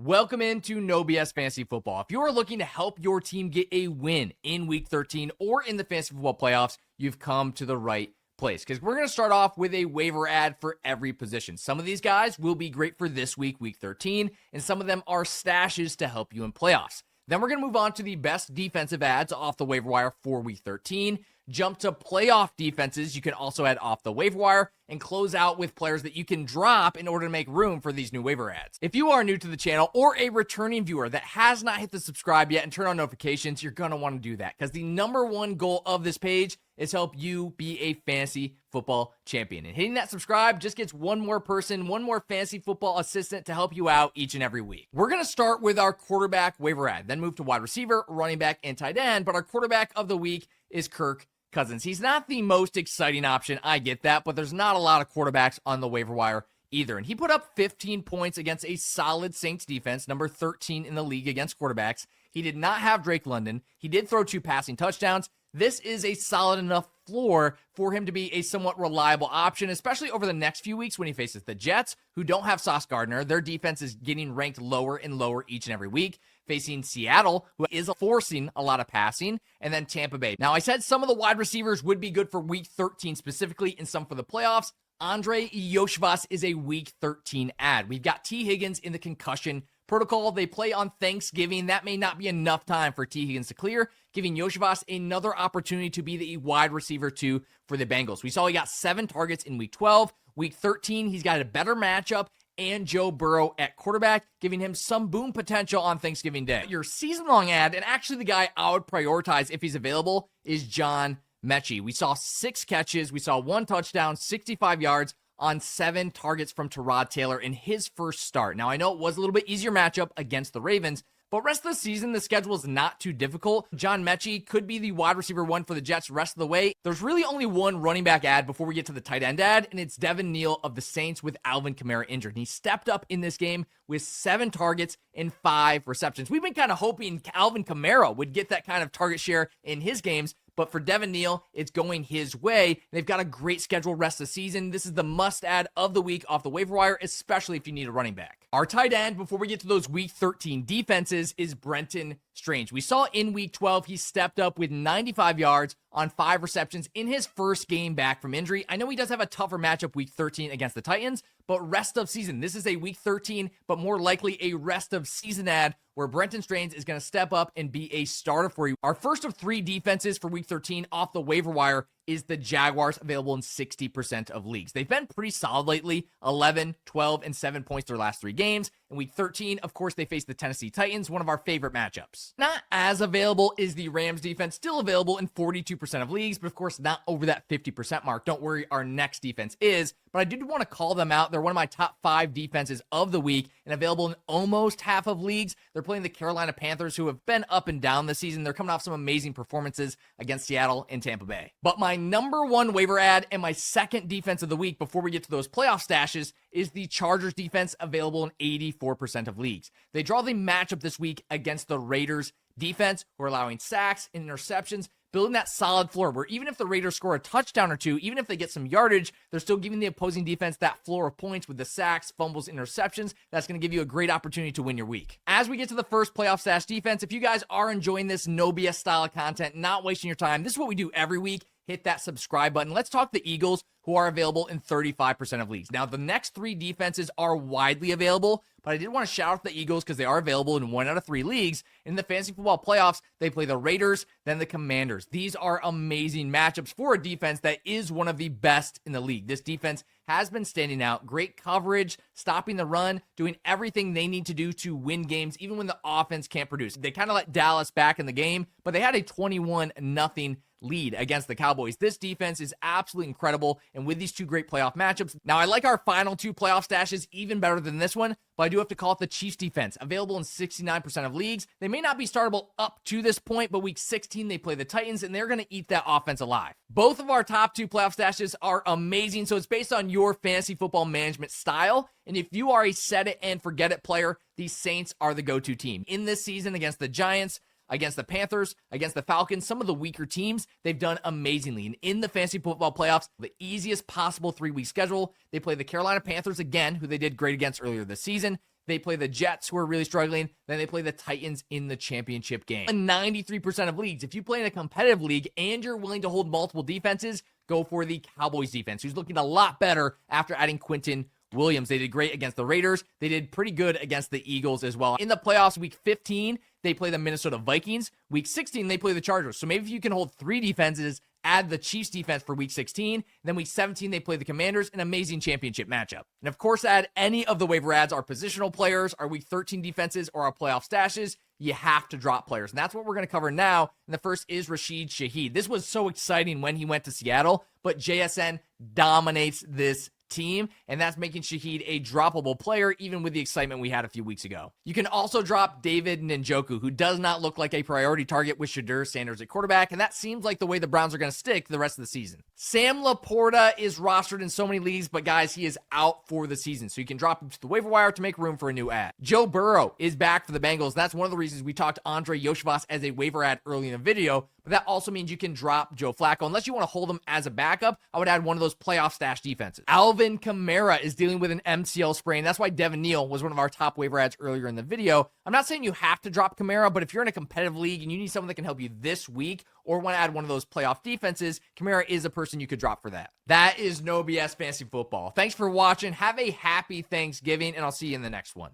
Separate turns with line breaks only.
Welcome into No BS Fantasy Football. If you are looking to help your team get a win in Week 13 or in the Fantasy Football Playoffs, you've come to the right place because we're going to start off with a waiver ad for every position. Some of these guys will be great for this week, Week 13, and some of them are stashes to help you in playoffs. Then we're going to move on to the best defensive ads off the waiver wire for Week 13. Jump to playoff defenses you can also add off the waiver wire, and close out with players that you can drop in order to make room for these new waiver ads. If you are new to the channel or a returning viewer that has not hit the subscribe yet and turn on notifications, you're going to want to do that because the number one goal of this page is help you be a fantasy football champion. And hitting that subscribe just gets one more person, one more fantasy football assistant to help you out each and every week. We're going to start with our quarterback waiver ad, then move to wide receiver, running back, and tight end. But our quarterback of the week is Kirk Cousins. He's not the most exciting option, I get that, but there's not a lot of quarterbacks on the waiver wire either. And he put up 15 points against a solid Saints defense, number 13 in the league against quarterbacks. He did not have Drake London. He did throw 2 passing touchdowns. This is a solid enough floor for him to be a somewhat reliable option, especially over the next few weeks when he faces the Jets, who don't have Sauce Gardner. Their defense is getting ranked lower and lower each and every week, facing Seattle, who is forcing a lot of passing, and then Tampa Bay. Now, I said some of the wide receivers would be good for Week 13 specifically, and some for the playoffs. Andre Iosivas is a Week 13 ad. We've got T. Higgins in the concussion protocol. They play on Thanksgiving. That may not be enough time for T. Higgins to clear, giving Iosivas another opportunity to be the wide receiver 2 for the Bengals. We saw he got 7 targets in Week 12. Week 13, he's got a better matchup and Joe Burrow at quarterback, giving him some boom potential on Thanksgiving Day. Your season-long ad, and actually the guy I would prioritize if he's available, is John Metchie. We saw 6 catches. We saw 1 touchdown, 65 yards on 7 targets from Tyrod Taylor in his first start. Now, I know it was a little bit easier matchup against the Ravens, but rest of the season, the schedule is not too difficult. John Metchie could be the wide receiver 1 for the Jets rest of the way. There's really only one running back ad before we get to the tight end ad, and it's Devin Neal of the Saints with Alvin Kamara injured. And he stepped up in this game with 7 targets and 5 receptions. We've been kind of hoping Alvin Kamara would get that kind of target share in his games, but for Devin Neal, it's going his way. They've got a great schedule rest of the season. This is the must-add of the week off the waiver wire, especially if you need a running back. Our tight end, before we get to those Week 13 defenses, is Brenton Strange. We saw in Week 12, he stepped up with 95 yards on 5 receptions in his first game back from injury. I know he does have a tougher matchup Week 13 against the Titans, but rest of season, this is a Week 13, but more likely a rest of season ad where Brenton Strange is going to step up and be a starter for you. Our first of 3 defenses for Week 13 off the waiver wire is the Jaguars, available in 60% of leagues. They've been pretty solid lately, 11, 12, and 7 points their last 3 games. In Week 13, of course, they face the Tennessee Titans, one of our favorite matchups. Not as available is the Rams defense, still available in 42% of leagues, but of course not over that 50% mark. Don't worry, our next defense is, but I did want to call them out. They're one of my top 5 defenses of the week and available in almost half of leagues. They're playing the Carolina Panthers, who have been up and down this season. They're coming off some amazing performances against Seattle and Tampa Bay. But my number 1 waiver ad and my second defense of the week before we get to those playoff stashes is the Chargers defense, available in 84% of leagues. They draw the matchup this week against the Raiders defense, who are allowing sacks and interceptions, building that solid floor where even if the Raiders score a touchdown or 2, even if they get some yardage, they're still giving the opposing defense that floor of points with the sacks, fumbles, interceptions. That's going to give you a great opportunity to win your week. As we get to the first playoff stash defense, if you guys are enjoying this no BS style of content, not wasting your time, this is what we do every week. Hit that subscribe button. Let's talk the Eagles, who are available in 35% of leagues. Now, the next 3 defenses are widely available, but I did want to shout out the Eagles because they are available in 1 out of 3 leagues. In the fantasy football playoffs, they play the Raiders, then the Commanders. These are amazing matchups for a defense that is one of the best in the league. This defense has been standing out. Great coverage, stopping the run, doing everything they need to do to win games, even when the offense can't produce. They kind of let Dallas back in the game, but they had a 21-0 lead against the Cowboys. This defense is absolutely incredible, and with these 2 great playoff matchups. Now, I like our final 2 playoff stashes even better than this one, but I do have to call it the Chiefs defense, available in 69% of leagues. They may not be startable up to this point, but Week 16, they play the Titans, and they're going to eat that offense alive. Both of our top 2 playoff stashes are amazing, so it's based on your fantasy football management style, and if you are a set-it-and-forget-it player, the Saints are the go-to team. In this season against the Giants, against the Panthers, against the Falcons, some of the weaker teams, they've done amazingly. And in the fantasy football playoffs, the easiest possible 3-week schedule, they play the Carolina Panthers again, who they did great against earlier this season. They play the Jets, who are really struggling. Then they play the Titans in the championship game. In 93% of leagues, if you play in a competitive league and you're willing to hold multiple defenses, go for the Cowboys defense, who's looking a lot better after adding Quentin Williams. They did great against the Raiders. They did pretty good against the Eagles as well. In the playoffs, week 15, they play the Minnesota Vikings. Week 16, they play the Chargers. So maybe if you can hold 3 defenses, add the Chiefs defense for week 16. Then week 17, they play the Commanders, an amazing championship matchup. And of course, add any of the waiver ads, our positional players, our week 13 defenses, or our playoff stashes. You have to drop players. And that's what we're going to cover now. And the first is Rashid Shaheed. This was so exciting when he went to Seattle, but JSN dominates this team, and that's making Shaheed a droppable player, even with the excitement we had a few weeks ago. You can also drop David Njoku, who does not look like a priority target with Shadur Sanders at quarterback, and that seems like the way the Browns are going to stick the rest of the season. Sam LaPorta is rostered in so many leagues, but guys, he is out for the season, so you can drop him to the waiver wire to make room for a new ad. Joe Burrow is back for the Bengals. That's one of the reasons we talked Andre Yoshivas as a waiver ad early in the video, but that also means you can drop Joe Flacco. Unless you want to hold him as a backup, I would add one of those playoff stash defenses. Alvin Kamara is dealing with an MCL sprain. That's why Devin Neal was one of our top waiver ads earlier in the video. I'm not saying you have to drop Kamara, but if you're in a competitive league and you need someone that can help you this week or want to add one of those playoff defenses, Kamara is a person you could drop for that. That is No BS Fantasy Football. Thanks for watching. Have a happy Thanksgiving, and I'll see you in the next one.